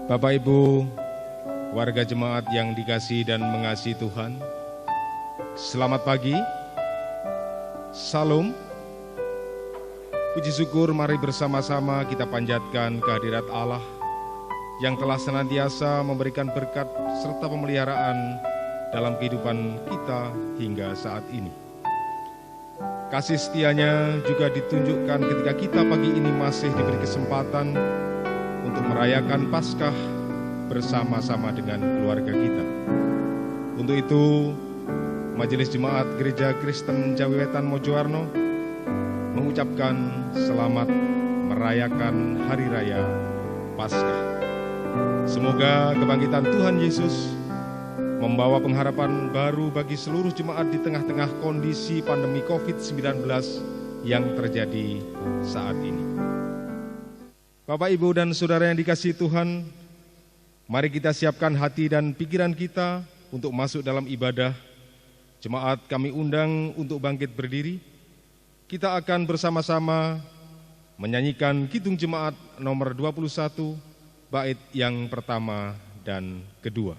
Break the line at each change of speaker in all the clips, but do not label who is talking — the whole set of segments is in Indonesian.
Bapak Ibu, warga jemaat yang dikasihi dan mengasihi Tuhan, selamat pagi, Salam, puji syukur mari bersama-sama kita panjatkan kehadirat Allah yang telah senantiasa memberikan berkat serta pemeliharaan dalam kehidupan kita hingga saat ini. Kasih setianya juga ditunjukkan ketika kita pagi ini masih diberi kesempatan untuk merayakan Paskah bersama-sama dengan keluarga kita. Untuk itu, Majelis Jemaat Gereja Kristen Jawi Wetan Mojoarno mengucapkan selamat merayakan Hari Raya Paskah. Semoga kebangkitan Tuhan Yesus membawa pengharapan baru bagi seluruh jemaat di tengah-tengah kondisi pandemi COVID-19 yang terjadi saat ini. Bapak, Ibu, dan Saudara yang dikasihi Tuhan, mari kita siapkan hati dan pikiran kita untuk masuk dalam ibadah. Jemaat kami undang untuk bangkit berdiri. Kita akan bersama-sama menyanyikan Kidung Jemaat nomor 21, bait yang pertama dan kedua.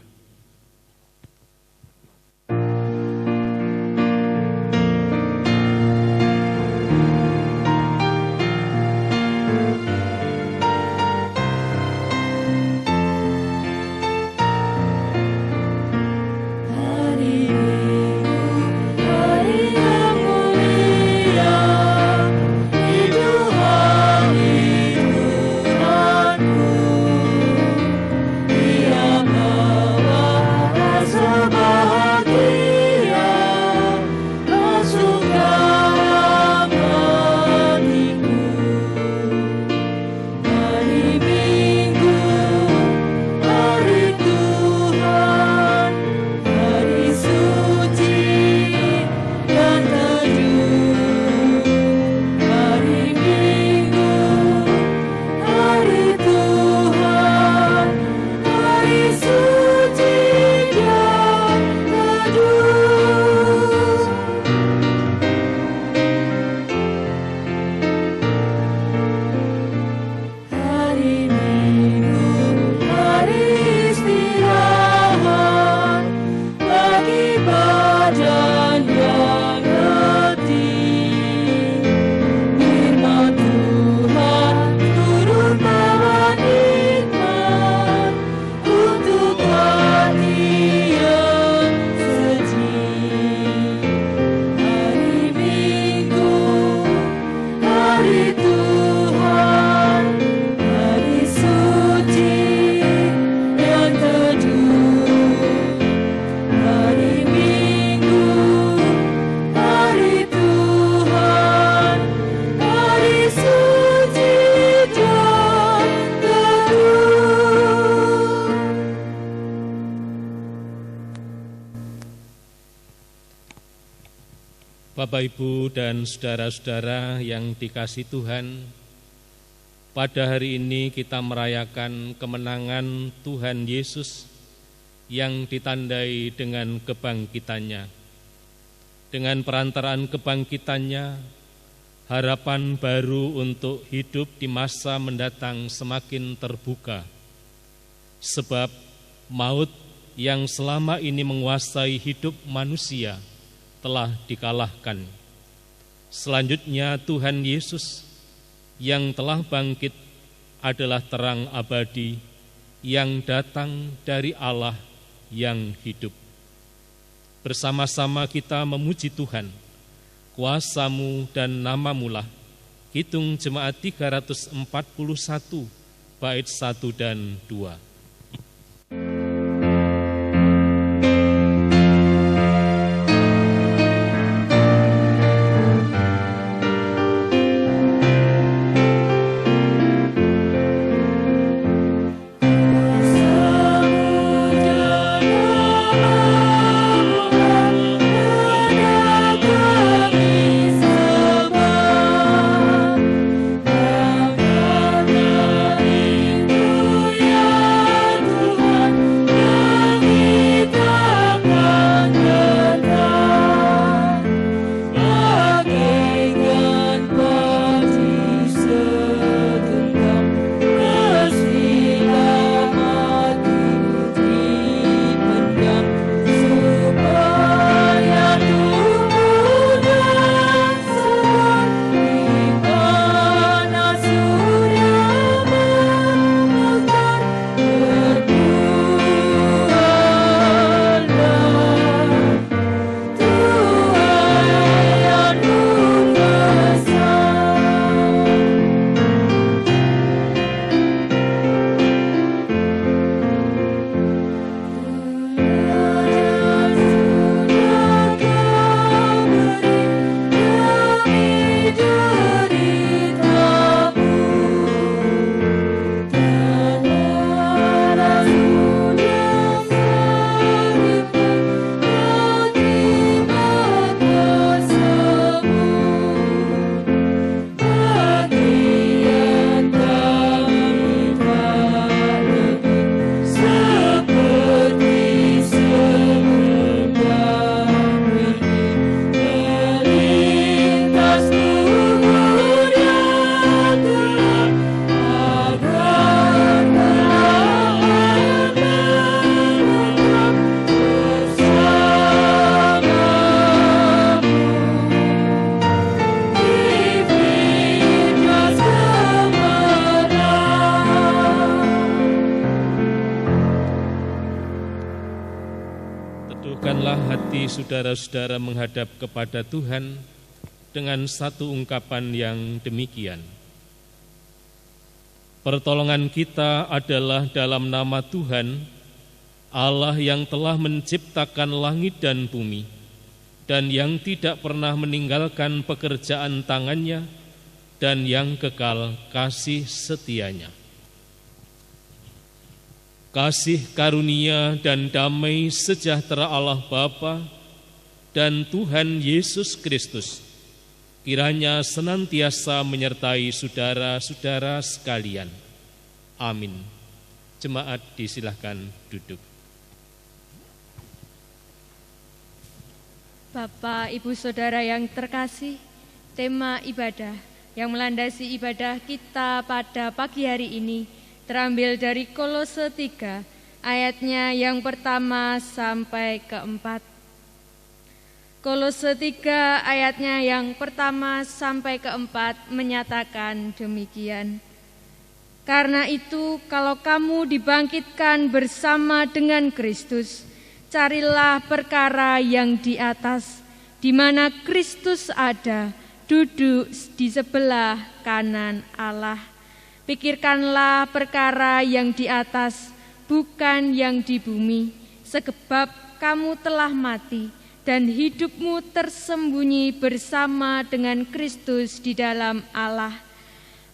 Bapak, Ibu, dan saudara-saudara yang dikasihi Tuhan, pada hari ini kita merayakan kemenangan Tuhan Yesus yang ditandai dengan kebangkitannya. Dengan perantaraan kebangkitannya, harapan baru untuk hidup di masa mendatang semakin terbuka. Sebab maut yang selama ini menguasai hidup manusia telah dikalahkan. Selanjutnya Tuhan Yesus yang telah bangkit adalah terang abadi yang datang dari Allah yang hidup. Bersama-sama kita memuji Tuhan, kuasa-Mu dan nama-Mu lah. Kidung Jemaat 341, bait 1 dan 2.
Yeah.
hati saudara-saudara menghadap kepada Tuhan dengan satu ungkapan yang demikian. Pertolongan kita adalah dalam nama Tuhan, Allah yang telah menciptakan langit dan bumi, dan yang tidak pernah meninggalkan pekerjaan tangannya, dan yang kekal kasih setianya. Kasih karunia dan damai sejahtera Allah Bapa dan Tuhan Yesus Kristus kiranya senantiasa menyertai saudara-saudara sekalian. Amin. Jemaat disilahkan duduk.
Bapak, Ibu, Saudara yang terkasih, tema ibadah yang melandasi ibadah kita pada pagi hari ini terambil dari Kolose 3, ayatnya yang pertama sampai keempat. Kolose 3, ayatnya yang pertama sampai keempat menyatakan demikian. Karena itu, kalau kamu dibangkitkan bersama dengan Kristus, carilah perkara yang di atas, di mana Kristus ada, duduk di sebelah kanan Allah. Pikirkanlah perkara yang di atas, bukan yang di bumi, sebab kamu telah mati, dan hidupmu tersembunyi bersama dengan Kristus di dalam Allah.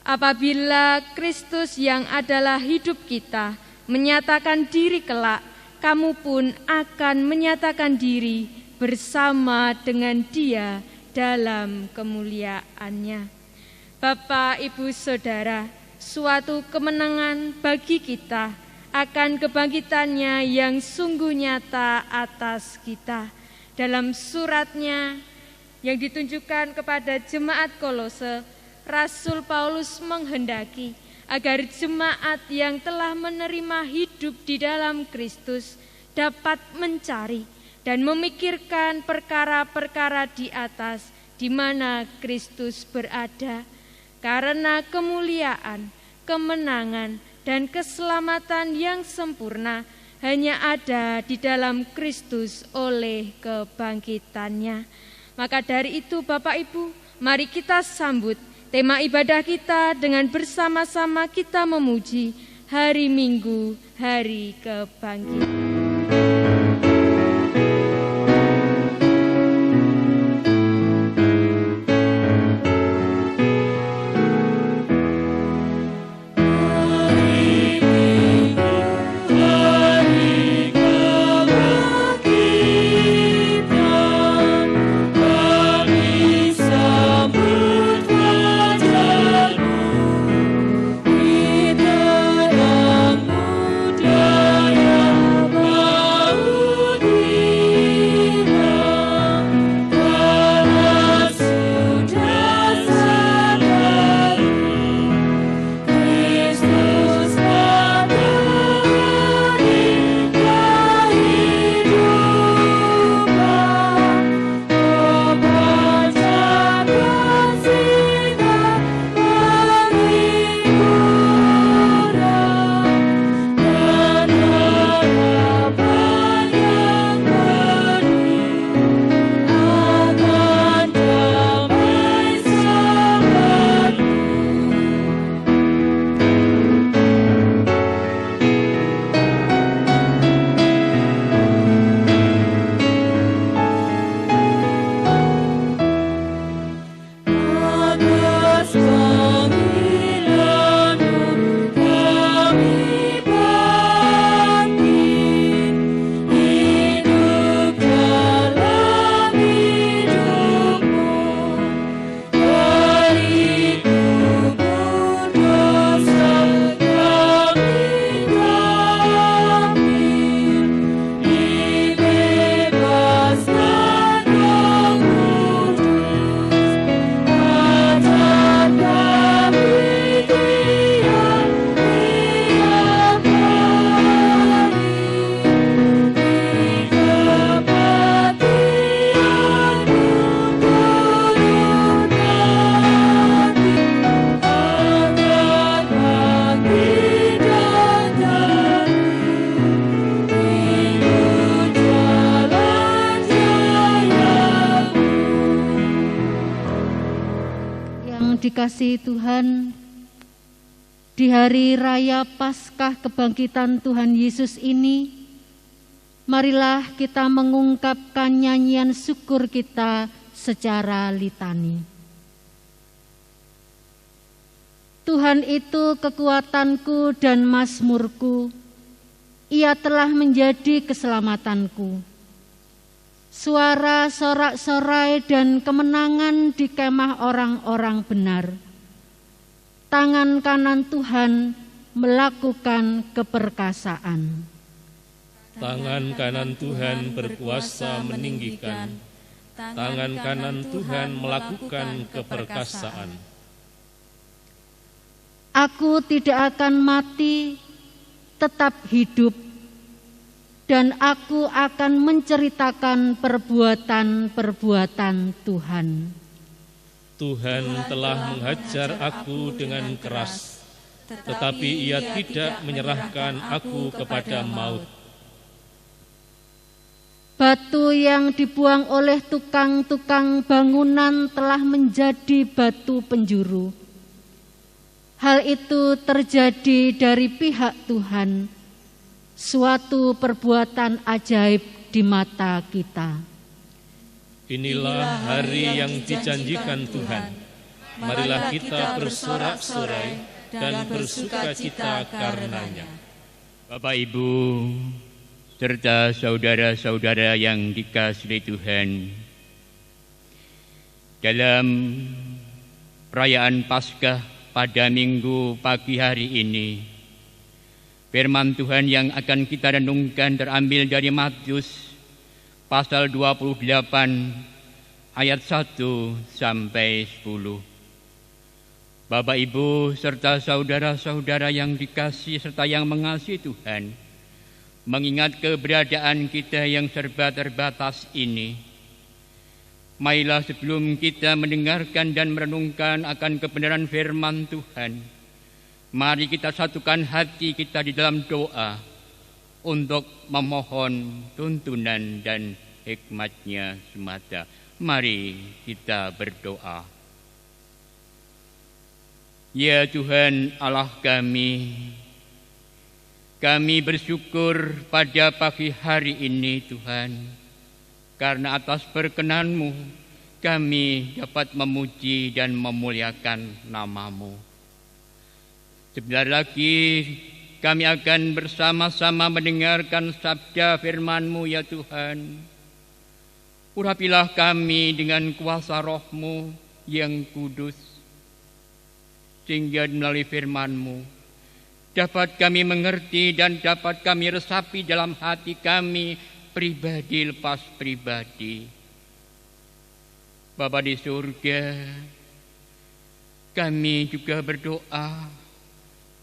Apabila Kristus yang adalah hidup kita menyatakan diri kelak, kamu pun akan menyatakan diri bersama dengan Dia dalam kemuliaannya. Bapak, Ibu, Saudara, suatu kemenangan bagi kita akan kebangkitannya yang sungguh nyata atas kita. Dalam suratnya yang ditunjukkan kepada jemaat Kolose, Rasul Paulus menghendaki agar jemaat yang telah menerima hidup di dalam Kristus dapat mencari dan memikirkan perkara-perkara di atas di mana Kristus berada, karena kemuliaan, kemenangan, dan keselamatan yang sempurna hanya ada di dalam Kristus oleh kebangkitannya. Maka dari itu Bapak Ibu, mari kita sambut tema ibadah kita dengan bersama-sama kita memuji hari Minggu, hari kebangkitan.
Muda yang kekasihi Tuhan, di hari raya Paskah kebangkitan Tuhan Yesus ini, marilah kita mengungkapkan nyanyian syukur kita secara litani. Tuhan itu kekuatanku dan mazmurku, Ia telah menjadi keselamatanku. Suara sorak-sorai dan kemenangan di kemah orang-orang benar. Tangan kanan Tuhan melakukan keperkasaan.
Tangan kanan Tuhan berkuasa meninggikan. Tangan kanan Tuhan melakukan keperkasaan.
Aku tidak akan mati, tetap hidup, dan aku akan menceritakan perbuatan-perbuatan Tuhan.
Tuhan telah menghajar aku dengan keras, tetapi Ia tidak menyerahkan aku kepada maut.
Batu yang dibuang oleh tukang-tukang bangunan telah menjadi batu penjuru. Hal itu terjadi dari pihak Tuhan, suatu perbuatan ajaib di mata kita.
Inilah hari yang dijanjikan Tuhan. Marilah kita bersorak-sorai dan bersukacita karenanya.
Bapak, Ibu, serta saudara-saudara yang dikasihi Tuhan, dalam perayaan Paskah pada Minggu pagi hari ini, firman Tuhan yang akan kita renungkan terambil dari Matius pasal 28 ayat 1 sampai 10. Bapak, Ibu, serta saudara-saudara yang dikasihi serta yang mengasihi Tuhan, mengingat keberadaan kita yang serba terbatas ini, marilah sebelum kita mendengarkan dan merenungkan akan kebenaran firman Tuhan, mari kita satukan hati kita di dalam doa untuk memohon tuntunan dan hikmat-Nya semata. Mari kita berdoa. Ya Tuhan Allah kami bersyukur pada pagi hari ini Tuhan, karena atas berkenan-Mu kami dapat memuji dan memuliakan nama-Mu. Sebentar lagi kami akan bersama-sama mendengarkan sabda firman-Mu ya Tuhan. Urapilah kami dengan kuasa Roh-Mu yang kudus, sehingga melalui firman-Mu dapat kami mengerti dan dapat kami resapi dalam hati kami pribadi lepas pribadi. Bapa di surga, kami juga berdoa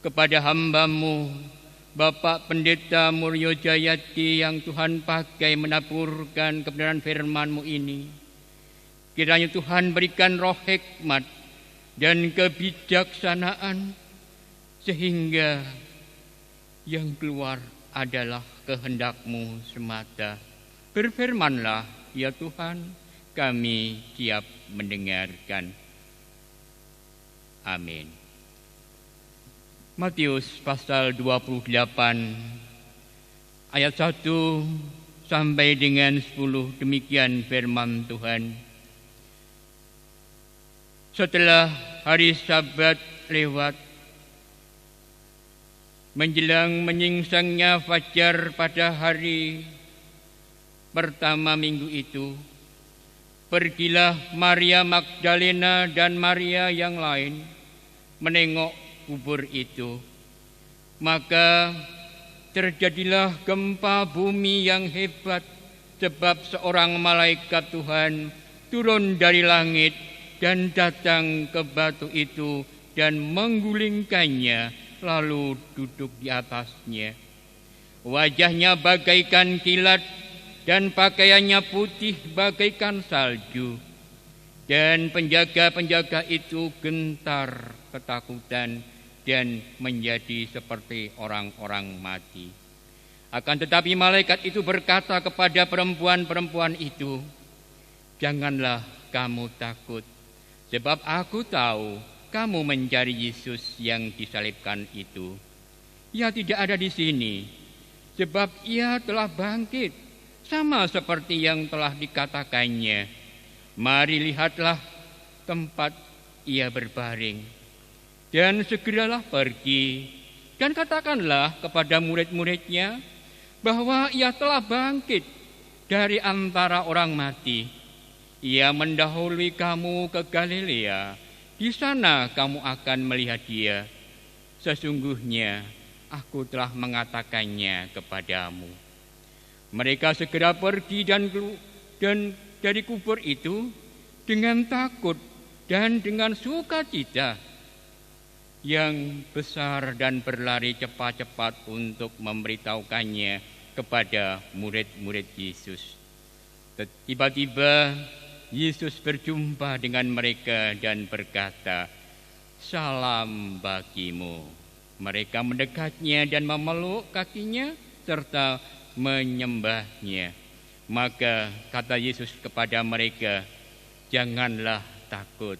kepada hamba-Mu, Bapak Pendeta Muryo Jayati yang Tuhan pakai menaburkan kebenaran firman-Mu ini. Kiranya Tuhan berikan roh hikmat dan kebijaksanaan, sehingga yang keluar adalah kehendak-Mu semata. Berfirmanlah ya Tuhan, kami siap mendengarkan. Amin. Matius pasal 28 ayat 1 sampai dengan 10, demikian firman Tuhan. Setelah hari Sabat lewat, menjelang menyingsangnya fajar pada hari pertama minggu itu, pergilah Maria Magdalena dan Maria yang lain menengok kubur itu. Maka terjadilah gempa bumi yang hebat, sebab seorang malaikat Tuhan turun dari langit dan datang ke batu itu dan menggulingkannya, lalu duduk di atasnya. Wajahnya bagaikan kilat dan pakaiannya putih bagaikan salju. Dan penjaga-penjaga itu gentar ketakutan dan menjadi seperti orang-orang mati. Akan tetapi malaikat itu berkata kepada perempuan-perempuan itu, "Janganlah kamu takut, sebab aku tahu kamu mencari Yesus yang disalibkan itu. Ia tidak ada di sini, sebab ia telah bangkit, sama seperti yang telah dikatakannya. Mari lihatlah tempat ia berbaring, dan segeralah pergi, dan katakanlah kepada murid-muridnya bahwa ia telah bangkit dari antara orang mati. Ia mendahului kamu ke Galilea, di sana kamu akan melihat dia. Sesungguhnya aku telah mengatakannya kepadamu. Mereka segera pergi dan dari kubur itu dengan takut dan dengan sukacita yang besar, dan berlari cepat-cepat untuk memberitahukannya kepada murid-murid Yesus. Tiba-tiba Yesus berjumpa dengan mereka dan berkata, "Salam bagimu." Mereka mendekatnya dan memeluk kakinya serta menyembahnya. Maka kata Yesus kepada mereka, "Janganlah takut.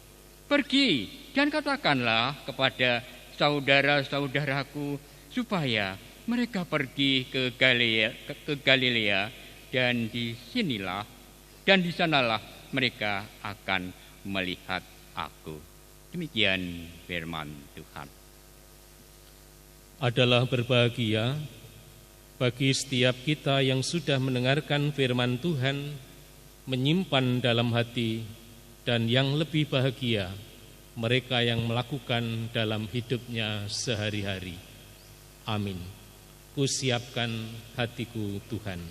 Pergi dan katakanlah kepada saudara-saudaraku supaya mereka pergi ke Galilea, dan di sanalah mereka akan melihat aku." Demikian firman Tuhan.
Adalah berbahagia bagi setiap kita yang sudah mendengarkan firman Tuhan, menyimpan dalam hati, dan yang lebih bahagia mereka yang melakukan dalam hidupnya sehari-hari. Amin. Kusiapkan hatiku Tuhan.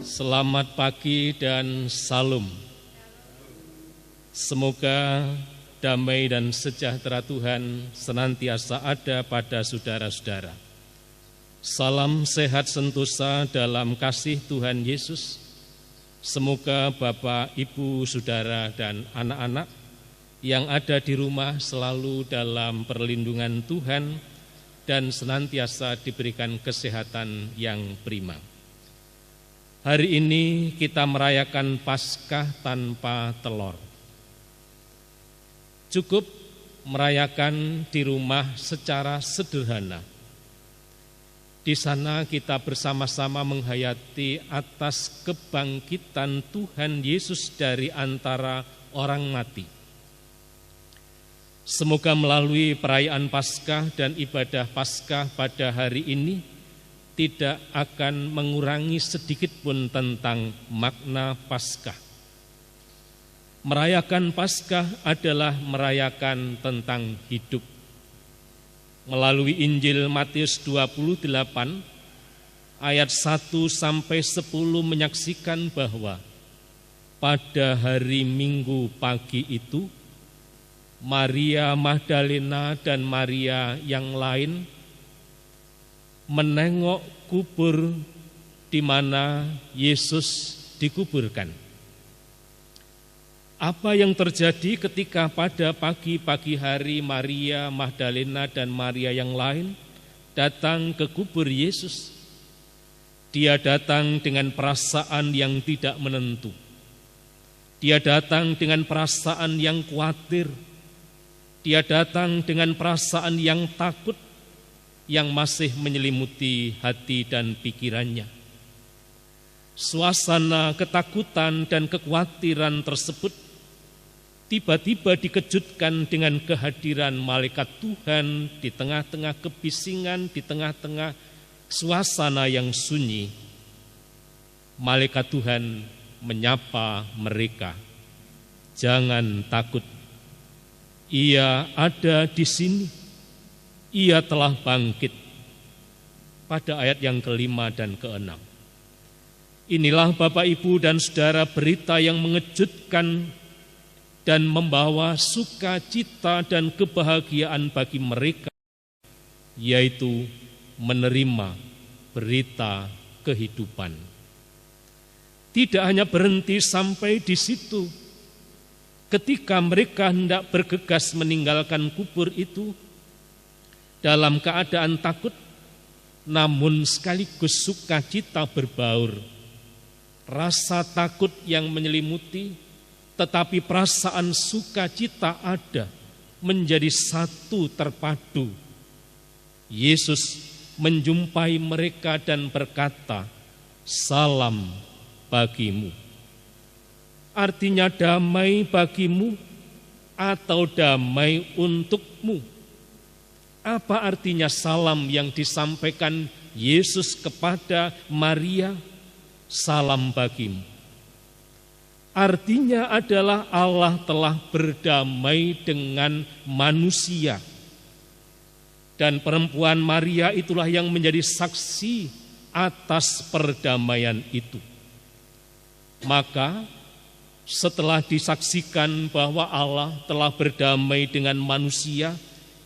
Selamat pagi dan salam. Semoga damai dan sejahtera Tuhan senantiasa ada pada saudara-saudara. Salam sehat sentosa dalam kasih Tuhan Yesus. Semoga Bapak, Ibu, Saudara, dan anak-anak yang ada di rumah selalu dalam perlindungan Tuhan dan senantiasa diberikan kesehatan yang prima. Hari ini kita merayakan Paskah tanpa telur. Cukup merayakan di rumah secara sederhana. Di sana kita bersama-sama menghayati atas kebangkitan Tuhan Yesus dari antara orang mati. Semoga melalui perayaan Paskah dan ibadah Paskah pada hari ini tidak akan mengurangi sedikit pun tentang makna Paskah. Merayakan Paskah adalah merayakan tentang hidup. Melalui Injil Matius 28 ayat 1 sampai 10 menyaksikan bahwa pada hari Minggu pagi itu Maria Magdalena dan Maria yang lain menengok kubur di mana Yesus dikuburkan. Apa yang terjadi ketika pada pagi-pagi hari Maria Magdalena dan Maria yang lain datang ke kubur Yesus? Dia datang dengan perasaan yang tidak menentu. Dia datang dengan perasaan yang khawatir. Dia datang dengan perasaan yang takut yang masih menyelimuti hati dan pikirannya. Suasana ketakutan dan kekhawatiran tersebut tiba-tiba dikejutkan dengan kehadiran malaikat Tuhan di tengah-tengah kebisingan, di tengah-tengah suasana yang sunyi. Malaikat Tuhan menyapa mereka, "Jangan takut, Ia ada di sini, Ia telah bangkit." Pada ayat yang ke-5 dan ke-6. Inilah Bapak, Ibu, dan Saudara berita yang mengejutkan dan membawa sukacita dan kebahagiaan bagi mereka, yaitu menerima berita kehidupan. Tidak hanya berhenti sampai di situ. Ketika mereka hendak bergegas meninggalkan kubur itu dalam keadaan takut, namun sekaligus sukacita berbaur. Rasa takut yang menyelimuti, tetapi perasaan sukacita ada, menjadi satu terpadu. Yesus menjumpai mereka dan berkata, "Salam bagimu." Artinya damai bagimu atau damai untukmu. Apa artinya salam yang disampaikan Yesus kepada Maria? Salam bagimu. Artinya adalah Allah telah berdamai dengan manusia. Dan perempuan Maria itulah yang menjadi saksi atas perdamaian itu. Maka setelah disaksikan bahwa Allah telah berdamai dengan manusia,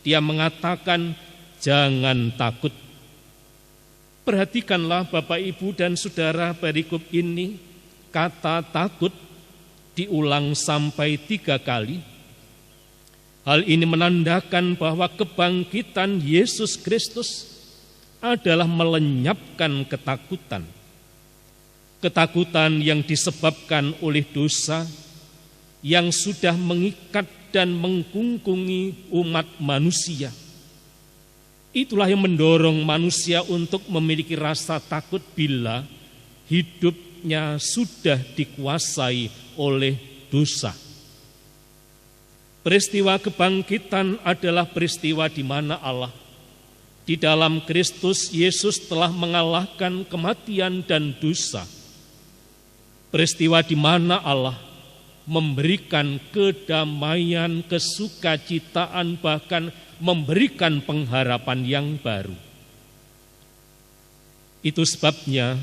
Dia mengatakan, "Jangan takut." Perhatikanlah Bapak, Ibu, dan Saudara, perikop ini, kata takut diulang sampai 3 kali. Hal ini menandakan bahwa kebangkitan Yesus Kristus adalah melenyapkan ketakutan. Ketakutan yang disebabkan oleh dosa yang sudah mengikat dan mengkungkungi umat manusia. Itulah yang mendorong manusia untuk memiliki rasa takut bila hidupnya sudah dikuasai oleh dosa. Peristiwa kebangkitan adalah peristiwa di mana Allah di dalam Kristus Yesus telah mengalahkan kematian dan dosa. Peristiwa di mana Allah memberikan kedamaian, kesukacitaan, bahkan memberikan pengharapan yang baru. Itu sebabnya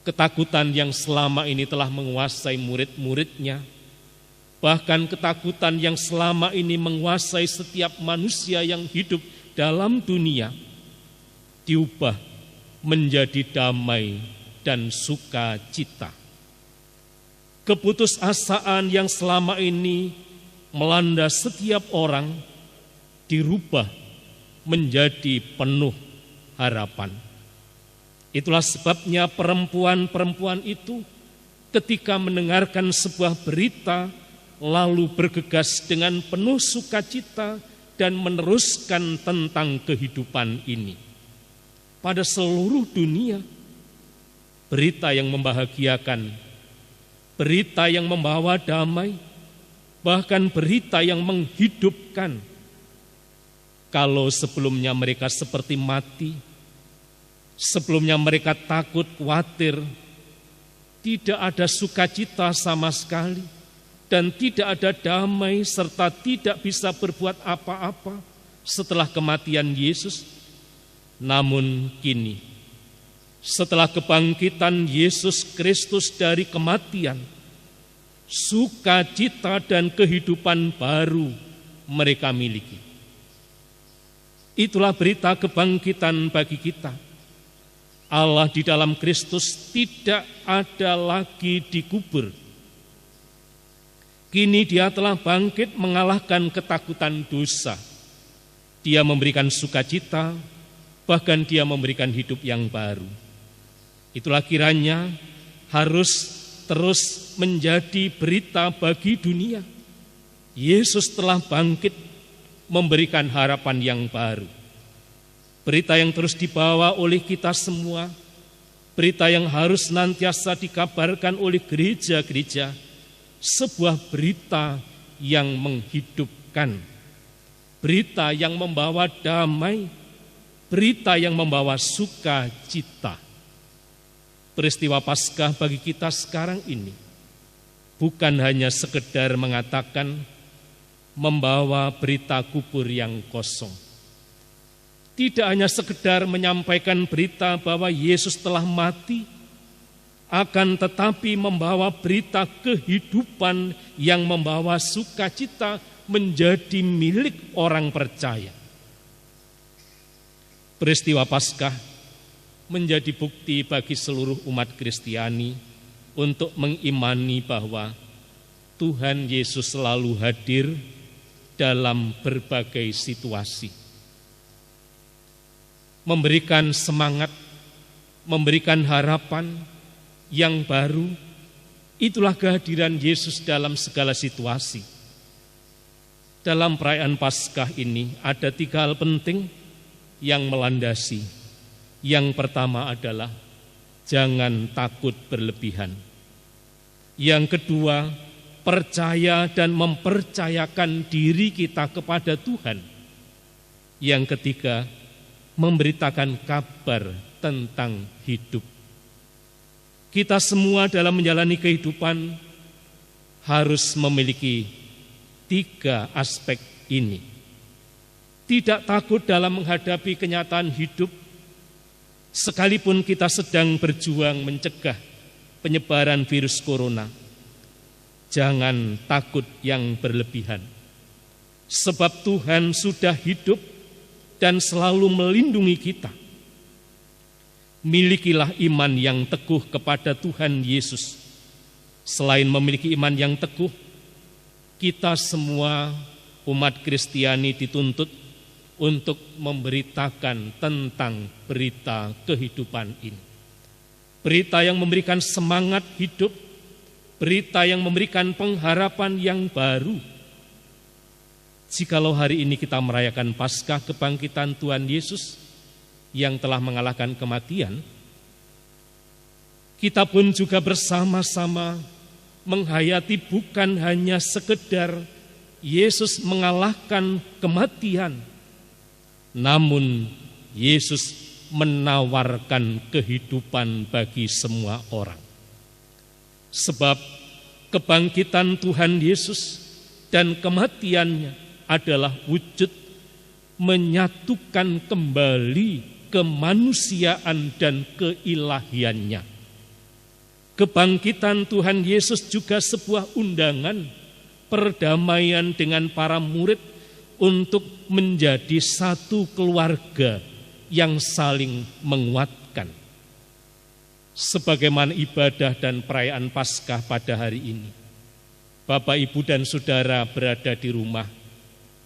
ketakutan yang selama ini telah menguasai murid-muridnya, bahkan ketakutan yang selama ini menguasai setiap manusia yang hidup dalam dunia, diubah menjadi damai dan sukacita. Keputusasaan yang selama ini melanda setiap orang dirubah menjadi penuh harapan. Itulah sebabnya perempuan-perempuan itu ketika mendengarkan sebuah berita lalu bergegas dengan penuh sukacita dan meneruskan tentang kehidupan ini. pada seluruh dunia. Berita yang membahagiakan, berita yang membawa damai, bahkan berita yang menghidupkan. Kalau sebelumnya mereka seperti mati, sebelumnya mereka takut, khawatir, tidak ada sukacita sama sekali, dan tidak ada damai, serta tidak bisa berbuat apa-apa setelah kematian Yesus. Namun kini, setelah kebangkitan Yesus Kristus dari kematian, sukacita dan kehidupan baru mereka miliki. Itulah berita kebangkitan bagi kita. Allah di dalam Kristus tidak ada lagi dikubur. Kini Dia telah bangkit mengalahkan ketakutan dosa. Dia memberikan sukacita, bahkan Dia memberikan hidup yang baru. Itulah kiranya harus terus menjadi berita bagi dunia. Yesus telah bangkit memberikan harapan yang baru. Berita yang terus dibawa oleh kita semua, berita yang harus senantiasa dikabarkan oleh gereja-gereja, sebuah berita yang menghidupkan, berita yang membawa damai, berita yang membawa sukacita. Peristiwa Paskah bagi kita sekarang ini bukan hanya sekedar mengatakan membawa berita kubur yang kosong. Tidak hanya sekedar menyampaikan berita bahwa Yesus telah mati, akan tetapi membawa berita kehidupan yang membawa sukacita menjadi milik orang percaya. Peristiwa Paskah menjadi bukti bagi seluruh umat Kristiani untuk mengimani bahwa Tuhan Yesus selalu hadir dalam berbagai situasi, memberikan semangat, memberikan harapan yang baru. Itulah kehadiran Yesus dalam segala situasi. Dalam perayaan Paskah ini ada 3 hal penting yang melandasi. Yang pertama adalah jangan takut berlebihan. Yang kedua, percaya dan mempercayakan diri kita kepada Tuhan. Yang ketiga, memberitakan kabar tentang hidup. Kita semua dalam menjalani kehidupan harus memiliki 3 aspek ini. Tidak takut dalam menghadapi kenyataan hidup, sekalipun kita sedang berjuang mencegah penyebaran virus corona. Jangan takut yang berlebihan, sebab Tuhan sudah hidup dan selalu melindungi kita. Milikilah iman yang teguh kepada Tuhan Yesus. Selain memiliki iman yang teguh, kita semua umat Kristiani dituntut untuk memberitakan tentang berita kehidupan ini. Berita yang memberikan semangat hidup, berita yang memberikan pengharapan yang baru. Jikalau hari ini kita merayakan Paskah kebangkitan Tuhan Yesus yang telah mengalahkan kematian, kita pun juga bersama-sama menghayati bukan hanya sekedar Yesus mengalahkan kematian, namun Yesus menawarkan kehidupan bagi semua orang. Sebab kebangkitan Tuhan Yesus dan kematiannya adalah wujud menyatukan kembali kemanusiaan dan keilahiannya. Kebangkitan Tuhan Yesus juga sebuah undangan perdamaian dengan para murid untuk menjadi satu keluarga yang saling menguatkan. Sebagaimana ibadah dan perayaan Paskah pada hari ini, Bapak, Ibu, dan Saudara berada di rumah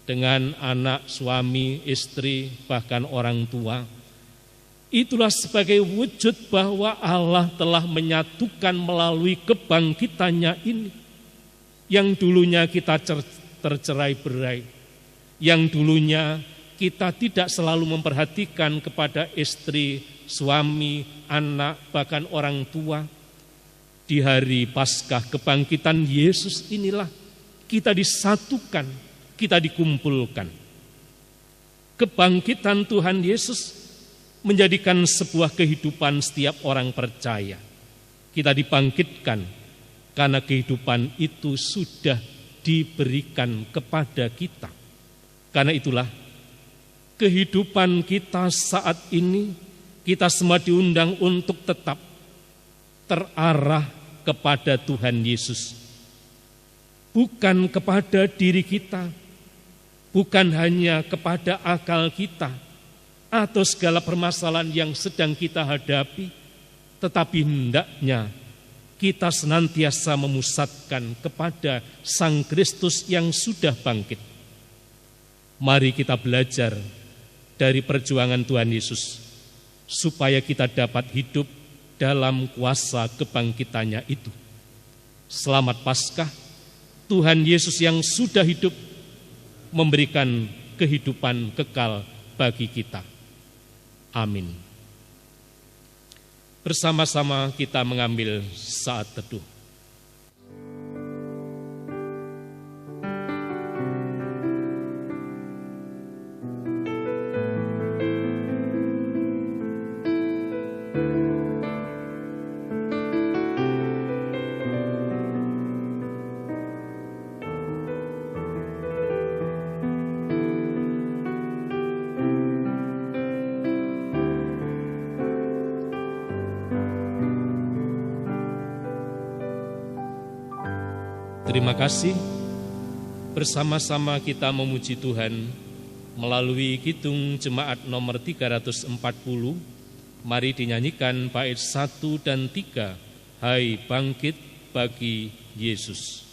dengan anak, suami, istri, bahkan orang tua. Itulah sebagai wujud bahwa Allah telah menyatukan melalui kebangkitannya ini. Yang dulunya kita tercerai-berai, yang dulunya kita tidak selalu memperhatikan kepada istri, suami, anak, bahkan orang tua. Di hari Paskah kebangkitan Yesus inilah kita disatukan, kita dikumpulkan. Kebangkitan Tuhan Yesus menjadikan sebuah kehidupan setiap orang percaya. Kita dibangkitkan karena kehidupan itu sudah diberikan kepada kita. Karena itulah kehidupan kita saat ini, kita semua diundang untuk tetap terarah kepada Tuhan Yesus. Bukan kepada diri kita, bukan hanya kepada akal kita, atau segala permasalahan yang sedang kita hadapi, tetapi hendaknya kita senantiasa memusatkan kepada Sang Kristus yang sudah bangkit. Mari kita belajar dari perjuangan Tuhan Yesus, supaya kita dapat hidup dalam kuasa kebangkitannya itu. Selamat Paskah, Tuhan Yesus yang sudah hidup memberikan kehidupan kekal bagi kita. Amin. Bersama-sama kita mengambil saat teduh. Terima kasih. Bersama-sama kita memuji Tuhan melalui kidung jemaat nomor 340. Mari dinyanyikan bait 1 dan 3. Hai bangkit bagi Yesus.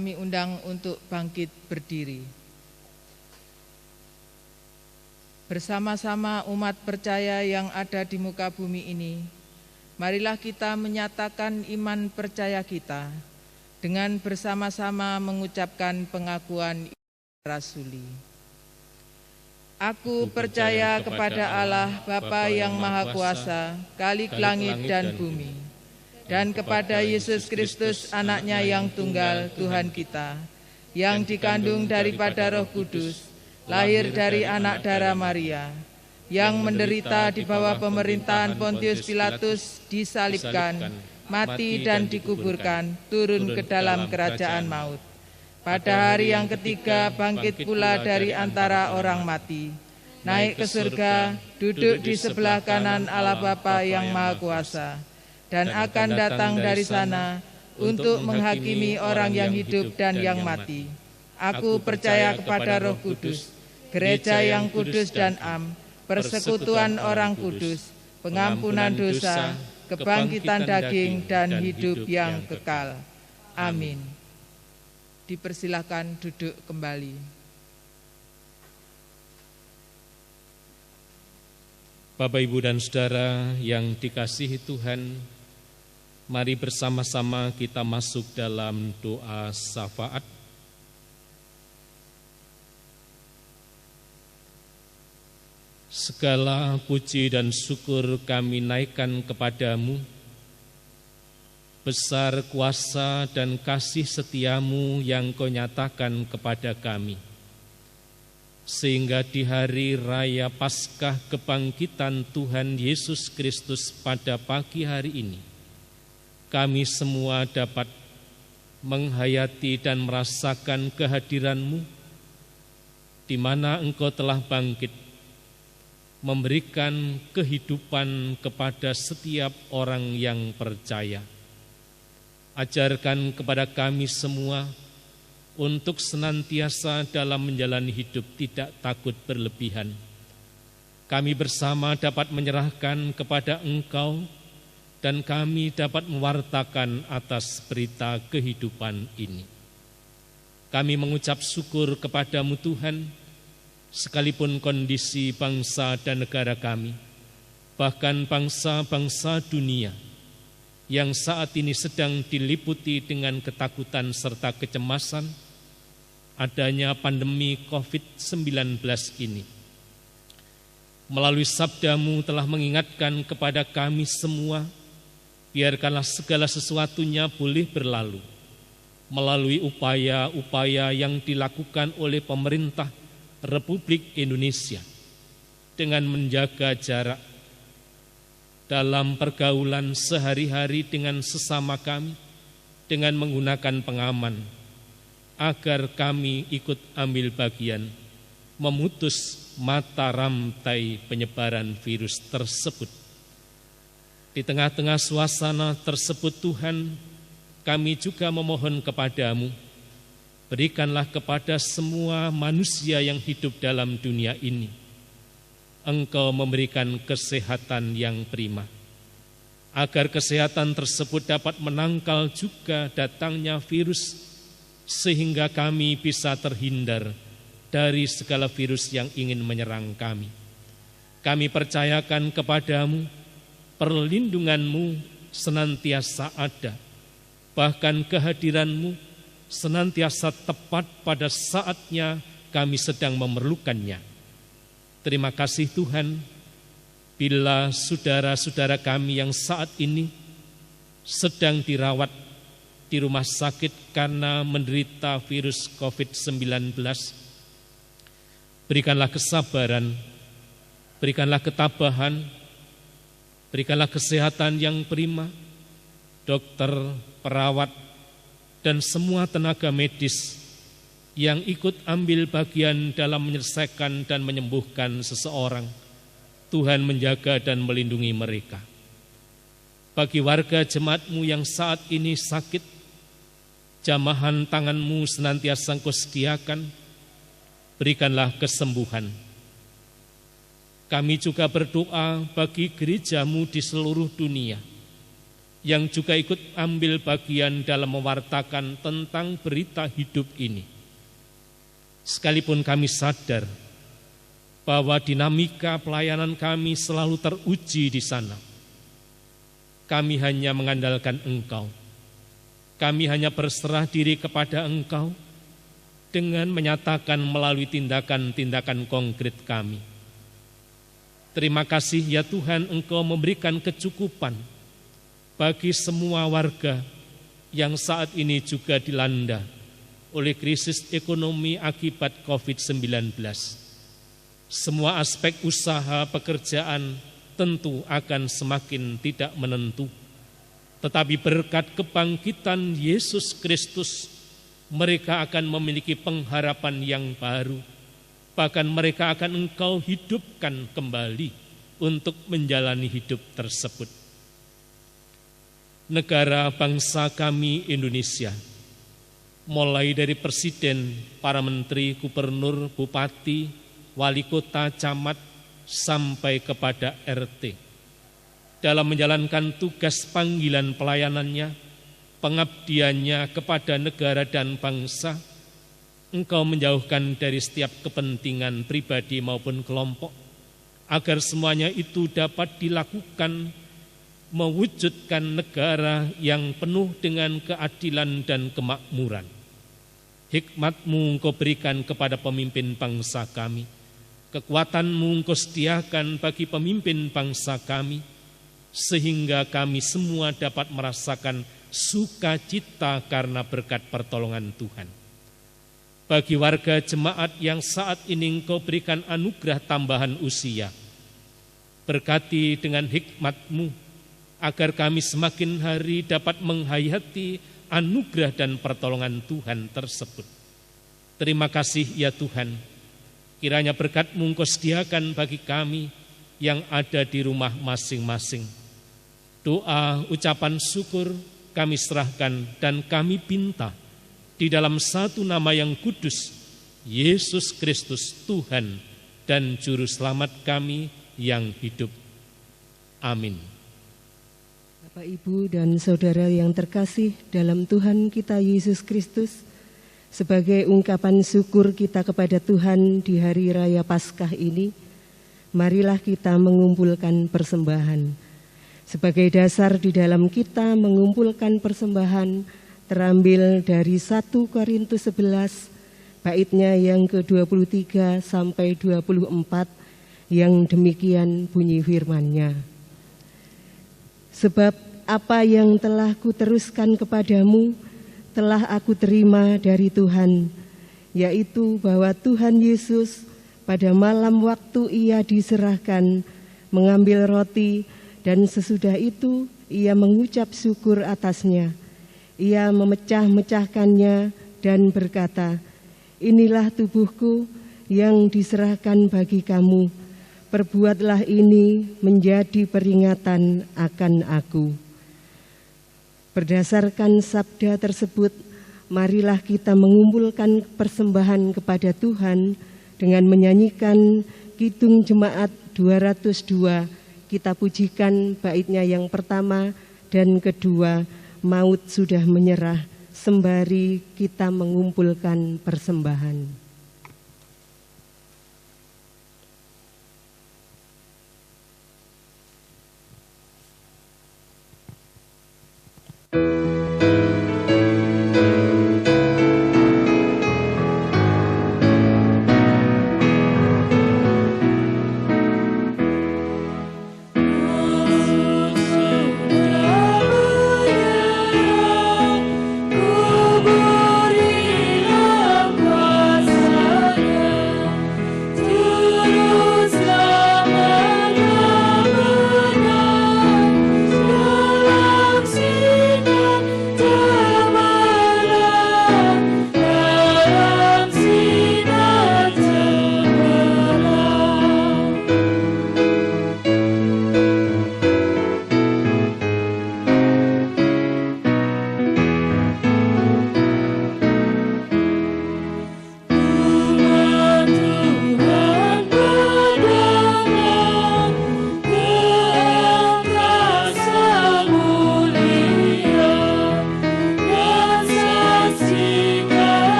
kami undang untuk bangkit berdiri. Bersama-sama umat percaya yang ada di muka bumi ini, marilah kita menyatakan iman percaya kita dengan bersama-sama mengucapkan pengakuan rasuli. Aku percaya kepada Allah Bapa yang Maha Kuasa, Khalik langit dan bumi, dan kepada Yesus Kristus anaknya yang tunggal Tuhan kita, yang dikandung daripada Roh Kudus, lahir dari anak darah Maria, yang menderita di bawah pemerintahan Pontius Pilatus, disalibkan, mati dan dikuburkan, turun ke dalam kerajaan maut. Pada hari yang ketiga bangkit pula dari antara orang mati, naik ke surga, duduk di sebelah kanan Allah Bapa yang Maha Kuasa, dan akan datang dari sana untuk menghakimi orang yang hidup dan yang mati. Aku percaya kepada Roh Kudus, gereja yang kudus dan am, persekutuan orang kudus, pengampunan dosa, kebangkitan daging, dan hidup yang kekal. Amin. Dipersilakan duduk kembali.
Bapak, Ibu, dan Saudara yang dikasihi Tuhan, mari bersama-sama kita masuk dalam doa syafaat. Segala puji dan syukur kami naikkan kepadamu, besar kuasa dan kasih setiamu yang kau nyatakan kepada kami, sehingga di hari raya Paskah kebangkitan Tuhan Yesus Kristus pada pagi hari ini, kami semua dapat menghayati dan merasakan kehadiran-Mu, di mana Engkau telah bangkit, memberikan kehidupan kepada setiap orang yang percaya. Ajarkan kepada kami semua untuk senantiasa dalam menjalani hidup tidak takut berlebihan. Kami bersama dapat menyerahkan kepada Engkau dan kami dapat mewartakan atas berita kehidupan ini. Kami mengucap syukur kepadamu Tuhan, sekalipun kondisi bangsa dan negara kami, bahkan bangsa-bangsa dunia yang saat ini sedang diliputi dengan ketakutan serta kecemasan adanya pandemi COVID-19 ini. Melalui sabda-Mu telah mengingatkan kepada kami semua, biarkanlah segala sesuatunya boleh berlalu melalui upaya-upaya yang dilakukan oleh pemerintah Republik Indonesia dengan menjaga jarak dalam pergaulan sehari-hari dengan sesama kami, dengan menggunakan pengaman, agar kami ikut ambil bagian memutus mata rantai penyebaran virus tersebut. Di tengah-tengah suasana tersebut Tuhan, kami juga memohon kepadamu, berikanlah kepada semua manusia yang hidup dalam dunia ini, Engkau memberikan kesehatan yang prima, agar kesehatan tersebut dapat menangkal juga datangnya virus, sehingga kami bisa terhindar dari segala virus yang ingin menyerang kami. Kami percayakan kepadamu, perlindungan-Mu senantiasa ada, bahkan kehadiran-Mu senantiasa tepat pada saatnya kami sedang memerlukannya. Terima kasih Tuhan, bila saudara-saudara kami yang saat ini sedang dirawat di rumah sakit karena menderita virus COVID-19, berikanlah kesabaran, berikanlah ketabahan, berikanlah kesehatan yang prima, dokter, perawat, dan semua tenaga medis yang ikut ambil bagian dalam menyelesaikan dan menyembuhkan seseorang. Tuhan menjaga dan melindungi mereka. Bagi warga jemaat-Mu yang saat ini sakit, jamahan tangan-Mu senantiasa Engkau sediakan, berikanlah kesembuhan. Kami juga berdoa bagi gereja-Mu di seluruh dunia, yang juga ikut ambil bagian dalam mewartakan tentang berita hidup ini. Sekalipun kami sadar bahwa dinamika pelayanan kami selalu teruji di sana, kami hanya mengandalkan Engkau. Kami hanya berserah diri kepada Engkau dengan menyatakan melalui tindakan-tindakan konkret kami. Terima kasih ya Tuhan, Engkau memberikan kecukupan bagi semua warga yang saat ini juga dilanda oleh krisis ekonomi akibat COVID-19. Semua aspek usaha pekerjaan tentu akan semakin tidak menentu. Tetapi berkat kebangkitan Yesus Kristus, mereka akan memiliki pengharapan yang baru. Bahkan mereka akan Engkau hidupkan kembali untuk menjalani hidup tersebut. negara bangsa kami Indonesia, mulai dari presiden, para menteri, gubernur, bupati, wali kota, camat, sampai kepada RT. Dalam menjalankan tugas panggilan pelayanannya, pengabdiannya kepada negara dan bangsa, Engkau menjauhkan dari setiap kepentingan pribadi maupun kelompok, agar semuanya itu dapat dilakukan mewujudkan negara yang penuh dengan keadilan dan kemakmuran. Hikmat-Mu Engkau berikan kepada pemimpin bangsa kami, kekuatan-Mu Engkau sediakan bagi pemimpin bangsa kami, sehingga kami semua dapat merasakan sukacita karena berkat pertolongan Tuhan. Bagi warga jemaat yang saat ini Engkau berikan anugerah tambahan usia, berkati dengan hikmat-Mu, agar kami semakin hari dapat menghayati anugerah dan pertolongan Tuhan tersebut. Terima kasih ya Tuhan, kiranya berkat-Mu Engkau sediakan bagi kami yang ada di rumah masing-masing. Doa, ucapan syukur kami serahkan dan kami pinta di dalam satu nama yang kudus, Yesus Kristus Tuhan dan Juru Selamat kami yang hidup. Amin.
Bapak, Ibu, dan Saudara yang terkasih dalam Tuhan kita Yesus Kristus, sebagai ungkapan syukur kita kepada Tuhan di Hari Raya Paskah ini, marilah kita mengumpulkan persembahan. Sebagai dasar di dalam kita mengumpulkan persembahan, terambil dari 1 Korintus 11, baitnya yang ke-23 sampai 24, yang demikian bunyi firman-Nya. Sebab apa yang telah kuteruskan kepadamu, telah aku terima dari Tuhan, yaitu bahwa Tuhan Yesus pada malam waktu Ia diserahkan, mengambil roti, dan sesudah itu Ia mengucap syukur atasnya. Ia memecah-mecahkannya dan berkata, "Inilah tubuhku yang diserahkan bagi kamu. Perbuatlah ini menjadi peringatan akan aku." Berdasarkan sabda tersebut, marilah kita mengumpulkan persembahan kepada Tuhan dengan menyanyikan Kidung Jemaat 202. Kita pujikan baitnya yang pertama dan kedua, Maut Sudah Menyerah, sembari kita mengumpulkan persembahan.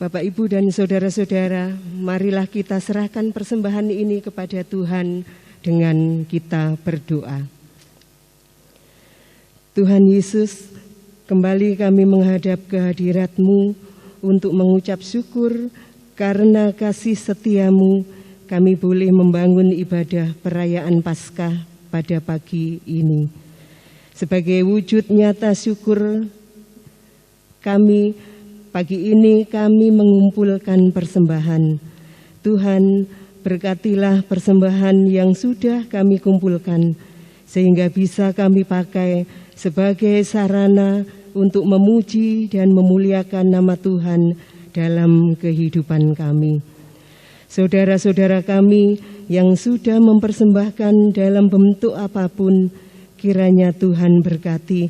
Bapak, Ibu, dan saudara-saudara, marilah kita serahkan persembahan ini kepada Tuhan dengan kita berdoa. Tuhan Yesus, kembali kami menghadap kehadirat-Mu untuk mengucap syukur karena kasih setia-Mu, kami boleh membangun ibadah perayaan Paskah pada pagi ini. Sebagai wujud nyata syukur kami, pagi ini kami mengumpulkan persembahan. Tuhan, berkatilah persembahan yang sudah kami kumpulkan, sehingga bisa kami pakai sebagai sarana untuk memuji dan memuliakan nama Tuhan dalam kehidupan kami. Saudara-saudara kami yang sudah mempersembahkan dalam bentuk apapun, kiranya Tuhan berkati,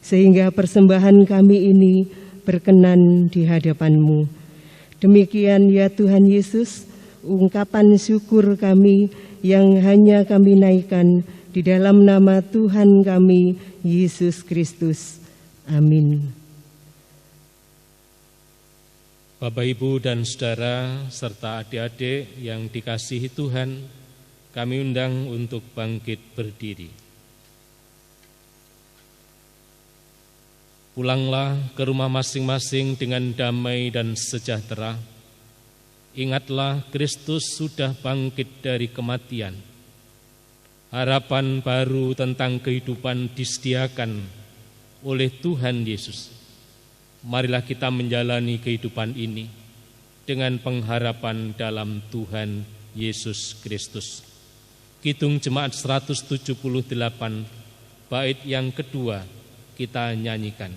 sehingga persembahan kami ini berkenan di hadapan-Mu. Demikian ya Tuhan Yesus, ungkapan syukur kami yang hanya kami naikkan di dalam nama Tuhan kami, Yesus Kristus. Amin.
Bapak, Ibu, dan Saudara, serta adik-adik yang dikasihi Tuhan, kami undang untuk bangkit berdiri. Pulanglah ke rumah masing-masing dengan damai dan sejahtera. Ingatlah, Kristus sudah bangkit dari kematian. Harapan baru tentang kehidupan disediakan oleh Tuhan Yesus. Marilah kita menjalani kehidupan ini dengan pengharapan dalam Tuhan Yesus Kristus. Kidung Jemaat 178, bait yang kedua, kita nyanyikan.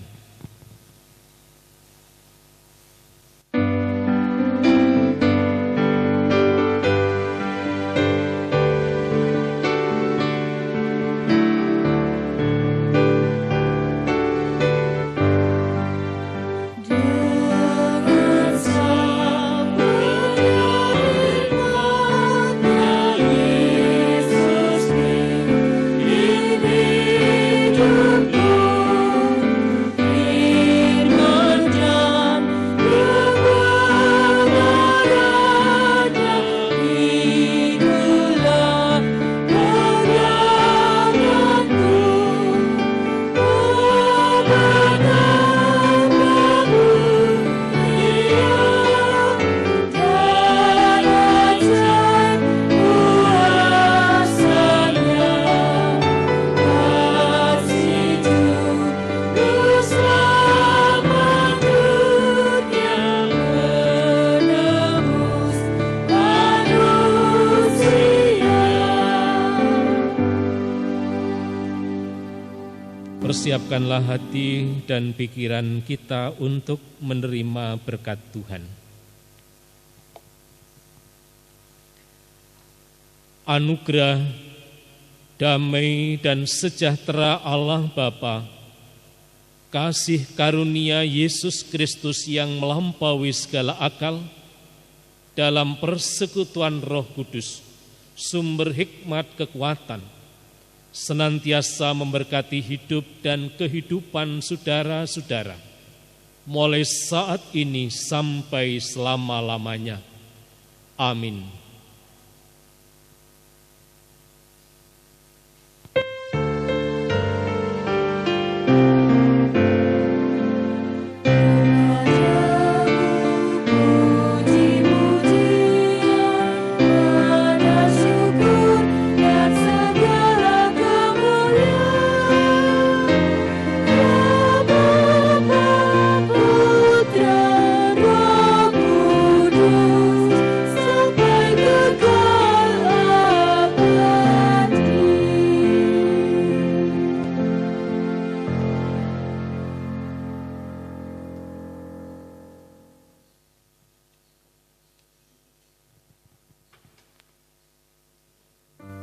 Persiapkanlah hati dan pikiran kita untuk menerima berkat Tuhan. Anugerah, damai, dan sejahtera Allah Bapa, kasih karunia Yesus Kristus yang melampaui segala akal, dalam persekutuan Roh Kudus, sumber hikmat kekuatan, senantiasa memberkati hidup dan kehidupan saudara-saudara, mulai saat ini sampai selama-lamanya. Amin.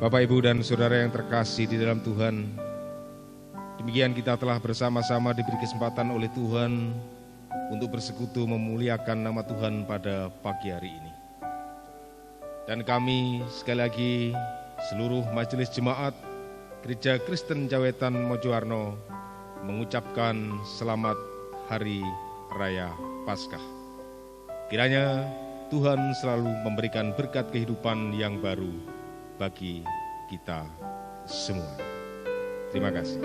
Bapak, Ibu, dan Saudara yang terkasih di dalam Tuhan, demikian kita telah bersama-sama diberi kesempatan oleh Tuhan untuk bersekutu memuliakan nama Tuhan pada pagi hari ini. Dan kami sekali lagi seluruh majelis jemaat Gereja Kristen Jawetan Mojoarno mengucapkan selamat Hari Raya Paskah. Kiranya Tuhan selalu memberikan berkat kehidupan yang baru bagi kita semua. Terima kasih.